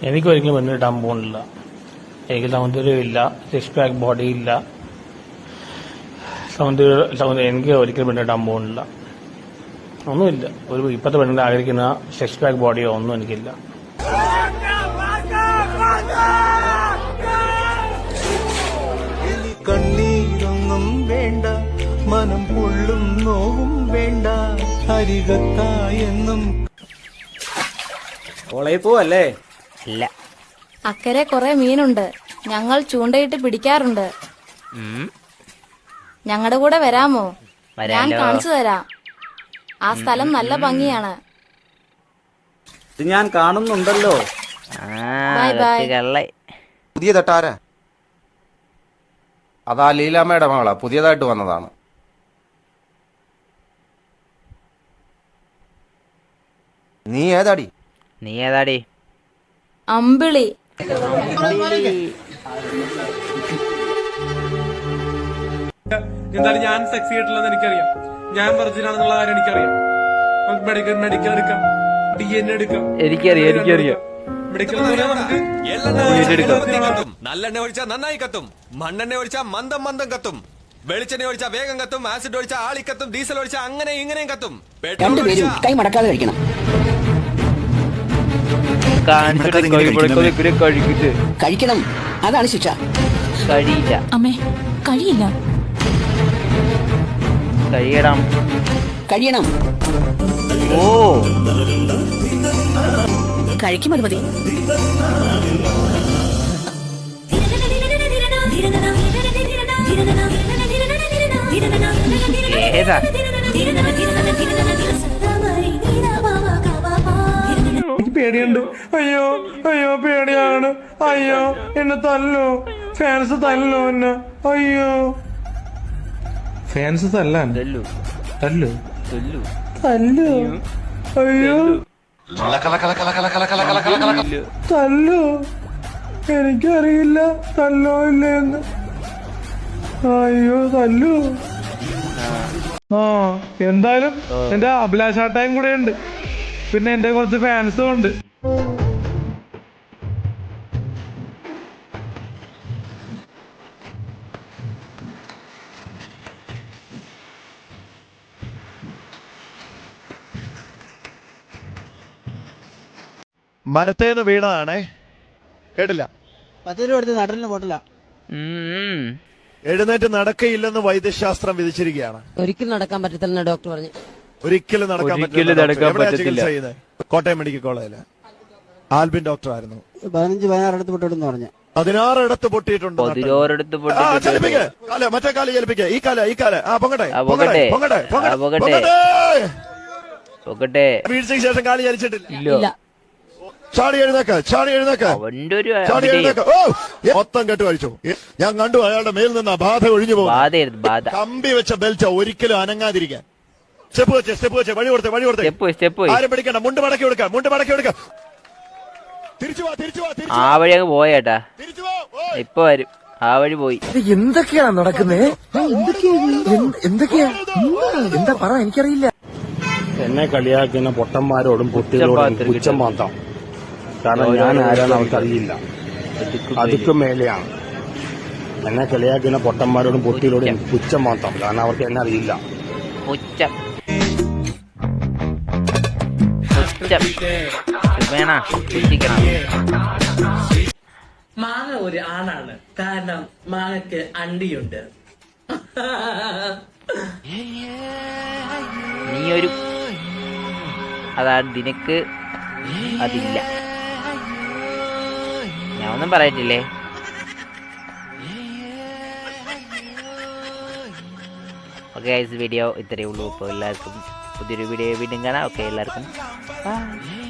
എനിക്കൊരിക്കലും പെണ്ണിട്ടാൻ പോകുന്നില്ല. എനിക്ക് സൗന്ദര്യമില്ല, സിക്സ് പാക്ക് ബോഡി ഇല്ല, എനിക്ക് ഒരിക്കലും പെണ്ണിട്ടാൻ പോകുന്നില്ല. ഒന്നുമില്ല. ഒരു ഇപ്പോഴത്തെ പെണ്ണിനെ ആഗ്രഹിക്കുന്ന സിക്സ് പാക്ക് ബോഡിയോ ഒന്നും എനിക്കില്ല. കണ്ണീരൊന്നും വേണ്ട, മനം പൊള്ളും നോവും വേണ്ട, അരികത്തായെന്നും. കോളേജിൽ പോവല്ലേ? ഇല്ല. അക്കരെ കുറെ മീനുണ്ട്, ഞങ്ങൾ ചൂണ്ടയിട്ട് പിടിക്കാറുണ്ട്. ഞങ്ങളുടെ കൂടെ വരാമോ? ഞാൻ കാണിച്ചു തരാം. ആ സ്ഥലം നല്ല ഭംഗിയാണ്. ഇത് ഞാൻ കാണുന്നുണ്ടല്ലോ. Bye bye. പുതിയ തട്ടാര അതാ ലീലാമ്മയുടെ മകളാ, പുതിയതായിട്ട് വന്നതാണ്. നീ ഏതാടി? അമ്പിളി. എന്തായാലും ഞാൻ സെക്സി ആയിട്ടില്ലെന്ന് എനിക്കറിയാം. ഞാൻ വെർജിനാണെന്നുള്ള കാര്യം എനിക്കറിയാം. മെഡിക്കൽ എടുക്കാം, DNA എടുക്കാം. എനിക്കറിയാം. മെഡിക്കൽ നല്ലെണ്ണ ഒഴിച്ചാ നന്നായി കത്തും, മണ്ണെണ്ണ ഒഴിച്ചാ മന്ദം മന്ദം കത്തും, വെളിച്ചെണ്ണ ഒഴിച്ചാ വേഗം കത്തും, ആസിഡ് ഒഴിച്ചാ ആളിക്കത്തും, ഡീസൽ ഒഴിച്ചാ അങ്ങനെ ഇങ്ങനെയും കത്തും. രണ്ടുപേരും കൈ മടക്കാതെ കഴിക്കണം. കഴിക്കണം, അതാണ് ശിക്ഷ. കഴിയില്ല അമ്മേ, കഴിയില്ല. കഴിയണം. ഓ, കഴിക്കും, അത് മതി. ഏതാ? എനിക്ക് പേടിയുണ്ട്. അയ്യോ അയ്യോ പേടിയാണ്. അയ്യോ എന്നെ തല്ലോ, ഫാൻസ് തല്ലോ എന്നെ. അയ്യോ ഫാൻസ് തല്ലാൻ തല്ലു. അയ്യോ തല്ലോ, എനിക്കറിയില്ല തല്ലോ ഇല്ലെന്ന്. അയ്യോ തല്ലു. എന്തായാലും എന്റെ അഭിലാഷാട്ടയും കൂടെ ഉണ്ട്, പിന്നെ എന്റെ കുറച്ച് ഫാൻസും ഉണ്ട്. മരത്തേന്ന് വീണതാണേ, കേട്ടില്ല. 10 രൂപ എടുത്ത് നടലിന് പോട്ടില്ല. എഴുന്നേറ്റ് നടക്കയില്ലെന്ന് വൈദ്യശാസ്ത്രം വിധിച്ചിരിക്കുകയാണ്. ഒരിക്കലും നടക്കാൻ പറ്റത്തില്ല, ഡോക്ടർ പറഞ്ഞു. ഒരിക്കലും നടക്കാൻ പറ്റില്ല. കോട്ടയം മെഡിക്കൽ കോളേജില് ആൽബിൻ ഡോക്ടർ ആയിരുന്നു. 15-16 ഇടത്ത് പൊട്ടിട്ടെന്ന് പറഞ്ഞു. 16 ഇടത്ത് പൊട്ടിയിട്ടുണ്ട്. മറ്റേ കാല് ചലിപ്പിക്ക, ഈ കാല് പൊങ്ങട്ടെ. വീഴ്ചയ്ക്ക് ശേഷം കാല് ചലിച്ചിട്ടില്ല. ചാടി എഴുന്നേക്ക്. മൊത്തം കെട്ട് കഴിച്ചു. ഞാൻ കണ്ടു അയാളുടെ മേൽ നിന്ന് ബാധ ഒഴിഞ്ഞു പോകും. കമ്പി വെച്ച ബെൽറ്റ് ഒരിക്കലും അനങ്ങാതിരിക്കാൻ. സ്റ്റെപ്പ് വെച്ച് വഴി കൊടുത്തേ. ആരും പിടിക്കണ്ട. മുണ്ട് മടക്കി കൊടുക്ക. തിരിച്ചു വാ. ആ വഴി അങ്ങ് പോയേട്ടാ, ഇപ്പൊ വരും. ആ വഴി പോയി. എന്തൊക്കെയാണ് നടക്കുന്നേ? എന്താ പറ, എനിക്കറിയില്ല. എന്നെ കളിയാക്കുന്ന പൊട്ടന്മാരോടും കുട്ടികളോടും പുച്ഛം മാത്രം. കാരണം ഞാൻ ആരാന്ന് അവർക്കറിയില്ല. അതുക്കും മേലെയാണ്. എന്നെ കളിയാക്കുന്ന പൊട്ടന്മാരോടും കുട്ടികളോടും പുച്ഛം മാത്രം. കാരണം അവർക്ക് എന്നെ അറിയില്ല. മാങ്ങ ഒരു ആണാണ്, കാരണം മാങ്ങയ്ക്ക് അണ്ടിയുണ്ട്. നീ ഒരു അതാണ്, നിനക്ക് അതില്ല. ഞാൻ ഒന്നും പറയത്തില്ലേ. ഓക്കെ ഗൈസ്, വീഡിയോ ഇത്രയേ ഉള്ളൂ. ഇപ്പോൾ എല്ലാവർക്കും പുതിയൊരു വീഡിയോ വീണ്ടും കാണാം. ഓക്കെ, എല്ലാവർക്കും ബൈ.